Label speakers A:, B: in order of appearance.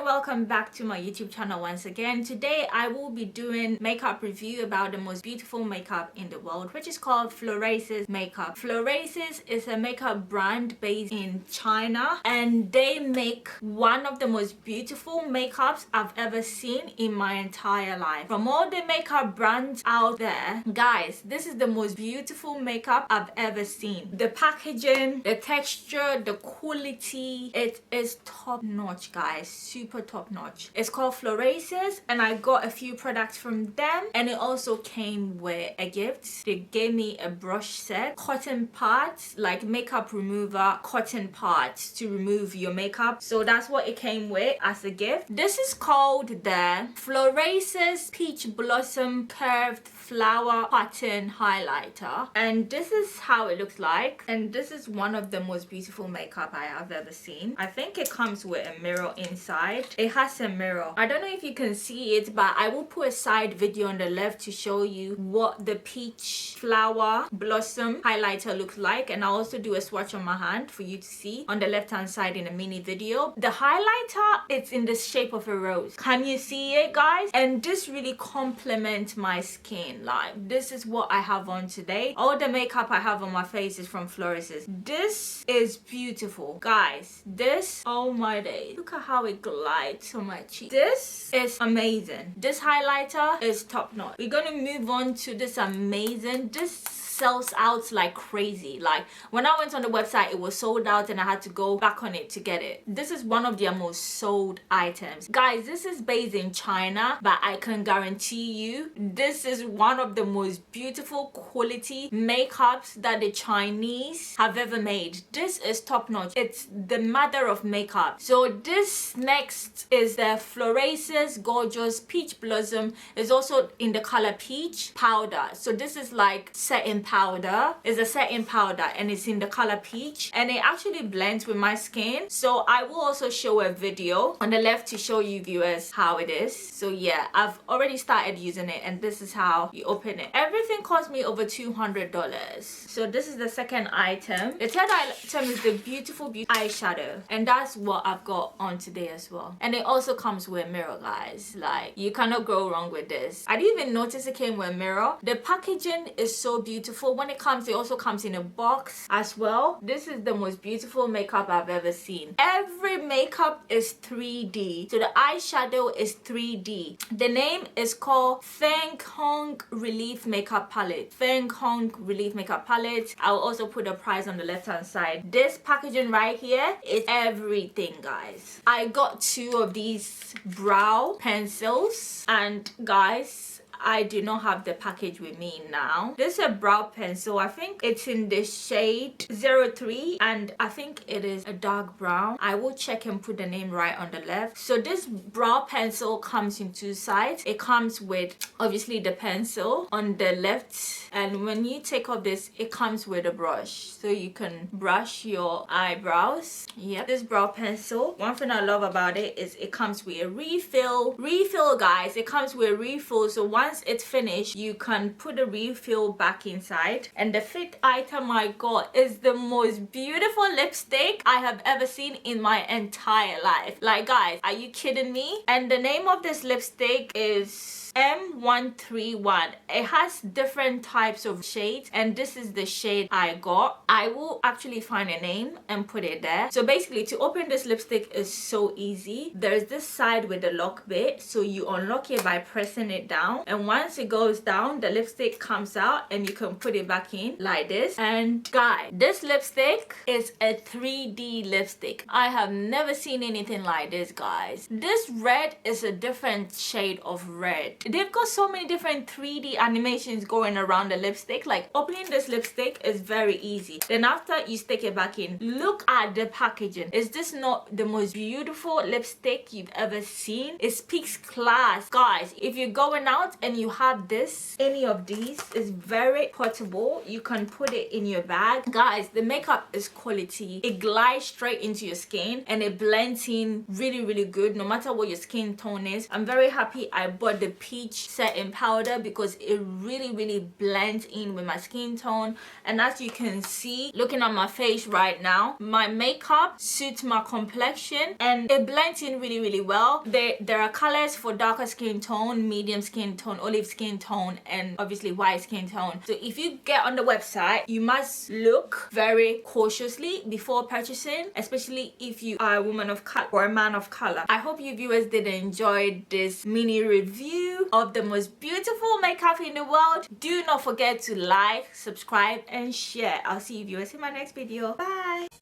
A: Welcome back to my YouTube channel once again. Today I will be doing makeup review about the most beautiful makeup in the world, which is called Florasis makeup. Florasis is a makeup brand based in China, and they make one of the most beautiful makeups I've ever seen in my entire life. From all the makeup brands out there, guys, this is the most beautiful makeup I've ever seen. The packaging, the texture, the quality, it is top notch, guys. Super top notch. It's called Florasis, and I got a few products from them, and it also came with a gift. They gave me a brush set, cotton pads, like makeup remover cotton pads to remove your makeup. So that's what it came with as a gift. This is called the Florasis Peach Blossom Curved Flower Pattern Highlighter, and this is how it looks like. And this is one of the most beautiful makeup I have ever seen. I think it comes with a mirror inside. It has a mirror. I don't know if you can see it, but I will put a side video on the left to show you what the peach flower blossom highlighter looks like, and I'll also do a swatch on my hand for you to see on the left hand side in a mini video. The highlighter, it's in the shape of a rose. Can you see it, guys? And this really complements my skin. Like, this is what I have on today. All the makeup I have on my face is from Florasis. This is beautiful, guys. This, oh my days, look at how it glides on my cheek. This is amazing. This highlighter is top notch. We're gonna move on to this amazing, this sells out like crazy. Like, when I went on the website, it was sold out and I had to go back on it to get it. This is one of their most sold items, guys. This is based in China, but I can guarantee you this is one of the most beautiful quality makeups that the Chinese have ever made. This is top notch. It's the mother of makeup. So this next is the Florasis Gorgeous Peach Blossom. It's also in the color peach powder. So this is like setting powder. It's a setting powder, and it's in the color peach, and it actually blends with my skin. So I will also show a video on the left to show you viewers how it is. So yeah, I've already started using it, and this is how you open it. Everything cost me over $200. So this is the second item. The third item is the beautiful eyeshadow, and that's what I've got on today as well. And it also comes with a mirror, guys. Like, you cannot go wrong with this. I didn't even notice it came with a mirror. The packaging is so beautiful. When it comes, it also comes in a box as well. This is the most beautiful makeup I've ever seen. Every makeup is 3D. So the eyeshadow is 3D. The name is called Feng Hong Relief Makeup Palette. Feng Hong Relief Makeup Palette. I'll also put the price on the left hand side. This packaging right here is everything, guys. I got two of these brow pencils, and guys, I do not have the package with me now. This is a brow pencil. I think it's in the shade 03, and I think it is a dark brown. I will check and put the name right on the left. So this brow pencil comes in two sides. It comes with obviously the pencil on the left, and when you take off this, it comes with a brush, so you can brush your eyebrows. Yep, this brow pencil, one thing I love about it is it comes with a refill, guys. It comes with a refill, so once it's finished, you can put the refill back inside. And the fifth item I got is the most beautiful lipstick I have ever seen in my entire life. Like, guys, are you kidding me? And the name of this lipstick is M131. It has different types of shades, and this is the shade I got. I will actually find a name and put it there. So basically, to open this lipstick is so easy. There's this side with the lock bit, so you unlock it by pressing it down, and once it goes down, the lipstick comes out and you can put it back in like this. And guys, this lipstick is a 3D lipstick. I have never seen anything like this, guys. This red is a different shade of red. They've got so many different 3D animations going around the lipstick. Like, opening this lipstick is very easy. Then after you stick it back in, look at the packaging. Is this not the most beautiful lipstick you've ever seen? It speaks class, guys. If you're going out and you have this, any of these, is very portable. You can put it in your bag. Guys, the makeup is quality. It glides straight into your skin and it blends in really, really good no matter what your skin tone is. I'm very happy I bought the peach setting powder because it really blends in with my skin tone. And as you can see, looking at my face right now, my makeup suits my complexion and it blends in really well. There are colors for darker skin tone, medium skin tone, olive skin tone, and obviously white skin tone. So if you get on the website, you must look very cautiously before purchasing, especially if you are a woman of color or a man of color. I hope you viewers did enjoy this mini review of the most beautiful makeup in the world. Do not forget to like, subscribe, and share. I'll see you viewers in my next video. Bye.